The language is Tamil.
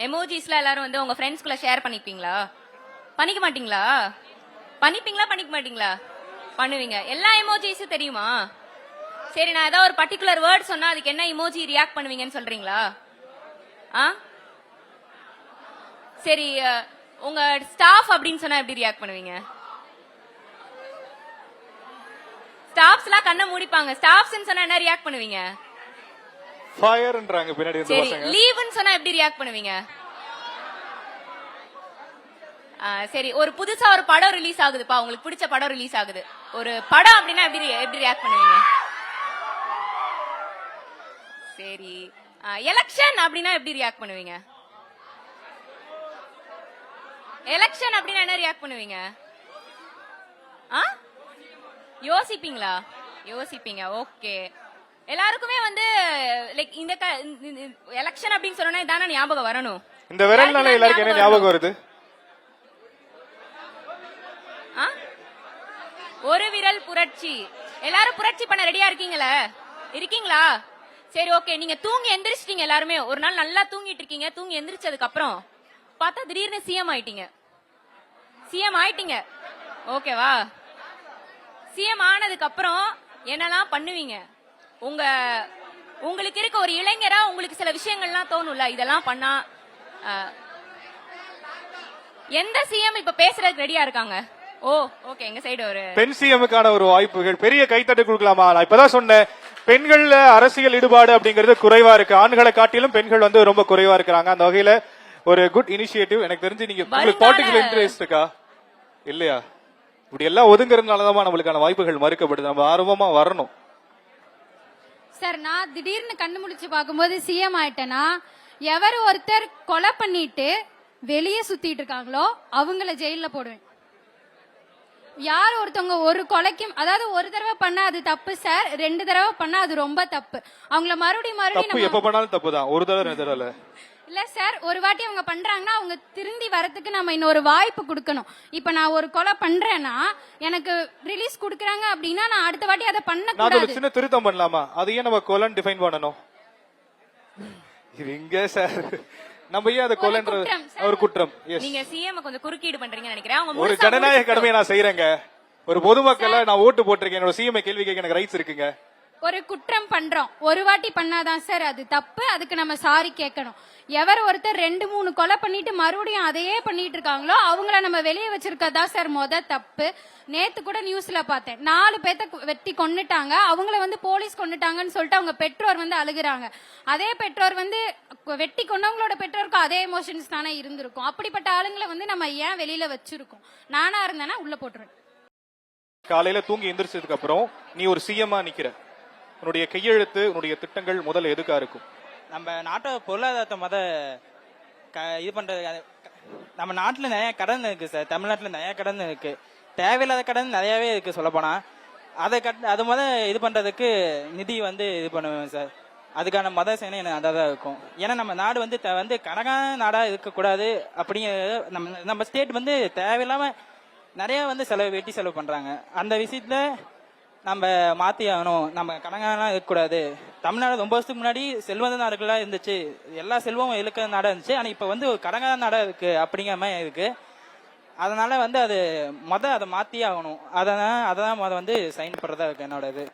எமோஜிஸ்ல எல்லாரும் வந்து உங்க ஃப்ரெண்ட்ஸ்குள்ள ஷேர் பண்ணிப்பீங்களா? பண்ணிக்க மாட்டீங்களா? பண்ணிப்பீங்களா பண்ணிக்க மாட்டீங்களா? பண்ணுவீங்க. எல்லா எமோஜிஸும் தெரியுமா? சரி, நான் ஏதாவது ஒரு பர்டிகுலர் வேர்ட் சொன்னா அதுக்கு என்ன எமோஜி ரியாக்ட் பண்ணுவீங்கன்னு சொல்றீங்களா? ஆ சரி, உங்க ஸ்டாஃப் அப்படின்னு சொன்னா எப்படி ரியாக்ட் பண்ணுவீங்க? ஸ்டாஃப்ஸ்லாம் கண்ணை மூடிப்பாங்க. ஸ்டாஃப்ஸ்னு சொன்னா என்ன ரியாக்ட் பண்ணுவீங்க? ஃபயர்ன்றாங்க பின்னாடி வந்து சரி, பசங்க. லீவ்னு சொன்னா எப்படி ரியாக்ட் பண்ணுவீங்க? சரி, ஒரு புதுசா ஒரு படம் ரிலீஸ் ஆகுதுப்பா, உங்களுக்கு பிடிச்ச படம் ரிலீஸ் ஆகுது. ஒரு படம் அப்படின்னா எப்படி ரியாக்ட் பண்ணுவீங்க? சரி, எலெக்ஷன் அப்படின்னா எப்படி ரியாக்ட் பண்ணுவீங்க? எலெக்ஷன் அப்படின்னா என்ன ரியாக்ட் பண்ணுவீங்க? யோசிப்பீங்களா? யோசிப்பீங்க. ஓகே. எல்லாருக்குமே வந்து லைக் இந்த எலெக்ஷன் அப்படின்னு சொன்னா இதான ஞாபகம் வரணும். இந்த விரல்னால எல்லாருக்கும் என்ன ஞாபகம் வருது? ஒரு விரல் புரட்சி. எல்லாரும் புரட்சி பண்ண ரெடியா இருக்கீங்களா? சரி, ஓகே. நீங்க தூங்கி எந்திரிச்சிட்டீங்க. எல்லாருமே ஒரு நாள் நல்லா தூங்கிட்டு இருக்கீங்க. தூங்கி எந்திரிச்சதுக்கு அப்புறம் பார்த்தா திடீர்னு சிஎம் ஆயிட்டீங்க. ஓகேவா? சிஎம் ஆனதுக்கு அப்புறம் என்னெல்லாம் பண்ணுவீங்க? உங்களுக்கு இருக்க ஒரு இளைஞரா உங்களுக்கு சில விஷயங்கள்லாம் தோணும்ல, இதெல்லாம் பண்ணா. எந்த சிஎம் இப்ப பேசுறதுக்கு ரெடியா இருக்காங்க? ஓகே. எங்க சைடு ஒரு பெண் சிஎம்முக்கான ஒரு வாய்ப்புகள், பெரிய கைத்தட்டு கொடுக்கலாமா? நான் இப்பதான் சொன்னேன், பெண்கள் அரசியல் ஈடுபாடு அப்படிங்கிறது குறைவா இருக்கு. ஆண்களை காட்டிலும் பெண்கள் வந்து ரொம்ப குறைவா இருக்கிறாங்க. அந்த வகையில ஒரு குட் இனிஷியேட்டிவ். எனக்கு தெரிஞ்சு நீங்க பாலிட்டிக்கல் இன்ட்ரெஸ்ட் இருக்கா இல்லையா? இப்படி எல்லாம் ஒதுங்குறதுனாலதான் நம்மளுக்கான வாய்ப்புகள் மறுக்கப்படுது. நம்ம ஆர்வமா வரணும். சார், நான் திடீர்னு கண்ணு முடிச்சு பார்க்கும்போது சிஎம் ஆயிட்டேன்னா, எவர் ஒருத்தர் கொலை பண்ணிட்டு வெளியே சுத்திட்டு இருக்காங்களோ அவங்கள ஜெயில போடுவேன். யார் ஒருத்தவங்க ஒரு கொலைக்கும், அதாவது ஒரு தடவை பண்ணா அது தப்பு சார், 2 தடவை பண்ணா அது ரொம்ப தப்பு. அவங்கள மறுபடியும் எப்ப பண்ணாலும் தப்பு தான். ஒரு தடவை 2 தடவை இல்ல சார். ஒரு வாட்டி அவங்க பண்றாங்கன்னா அவங்க திருந்தி வரதுக்கு நம்ம இன்னொரு வாய்ப்பு கொடுக்கணும். இப்ப நான் ஒரு கொலை பண்றேன்னா எனக்கு ரிலீஸ் குடுக்கறாங்க அப்படின்னா நான் அடுத்த வாட்டி அதை பண்ண கூடாது. ஒரு சின்ன திருத்தம் பண்ணலாமா? அது ஏன் நம்ம கொலைன்னு டிஃபைன் பண்ணணும்? இங்க சார் நம்ம ஏன் அதை கொலைன்ற ஒரு குற்றம்? நீங்க சிஎம் கொஞ்சம் குறுக்கீடு பண்றீங்கன்னு நினைக்கிறேன். ஒரு ஜனநாயக கடமையை நான் செய்யறேங்க. ஒரு பொதுமக்களை நான் ஓட்டு போட்டிருக்கேன். என்னோட சிஎம் கேள்வி கேட்க எனக்கு ரைட்ஸ் இருக்குங்க. ஒரு குற்றம் பண்றோம், ஒரு வாட்டி பண்ணாதான் சார் அது தப்பு. அதுக்கு நம்ம சாரி கேட்கணும். எவர் ஒருத்தர் 2-3 கொலை பண்ணிட்டு மறுபடியும் அதையே பண்ணிட்டு இருக்காங்களோ அவங்கள நம்ம வெளியே வச்சிருக்கதா சார் தப்பு. நேத்து கூட நியூஸ்ல பார்த்தேன், 4 பேத்த வெட்டி கொன்னுட்டாங்க. அவங்கள வந்து போலீஸ் கொன்னுட்டாங்கன்னு சொல்லிட்டு அவங்க பெற்றோர் வந்து அழுகுறாங்க. அதே பெற்றோர் வந்து வெட்டி கொண்டவங்களோட பெற்றோருக்கும் அதே எமோஷன்ஸ் தானே இருந்திருக்கும். அப்படிப்பட்ட ஆளுங்களை வந்து நம்ம ஏன் வெளியில வச்சிருக்கோம்? நானா இருந்தேன்னா உள்ள போட்டுருவேன். காலையில தூங்கி எந்திரிச்சதுக்கு அப்புறம் நீ ஒரு சிஎம்மா நிக்கிற, உன்னுடைய கையெழுத்து, உன்னுடைய திட்டங்கள் முதல்ல எதுக்கா இருக்கும்? நம்ம நாட்டோட பொருளாதாரத்தை இது பண்றது. நம்ம நாட்டுல நிறைய கடன் இருக்கு சார். தமிழ்நாட்டுல நிறைய கடன் இருக்கு. தேவையில்லாத கடன் நிறையவே இருக்கு சொல்ல போனா. அது இது பண்றதுக்கு நிதி வந்து இது பண்ணுவேன் சார். அதுக்கான செயல் எனக்கு அதான் இருக்கும். ஏன்னா நம்ம நாடு வந்து கணக்கான நாடா இருக்கக்கூடாது. அப்படிங்கிறது நம்ம ஸ்டேட் வந்து தேவையில்லாம நிறைய வந்து வெட்டி செலவு பண்றாங்க. அந்த விஷயத்துல நம்ம மாத்தி ஆகணும். நம்ம கணக்கான இருக்கக்கூடாது. தமிழ்நாடு ரொம்ப வருஷத்துக்கு முன்னாடி செல்வந்த நாடுகளா இருந்துச்சு. எல்லா செல்வமும் இழுக்கிற நாடா இருந்துச்சு. ஆனா இப்ப வந்து ஒரு கடங்கான நாடா இருக்கு அப்படிங்கிற மாதிரி இருக்கு. அதனால வந்து அதை மாத்தியே ஆகணும். அதான் வந்து சைன் பண்றதா இருக்கு என்னோட இது.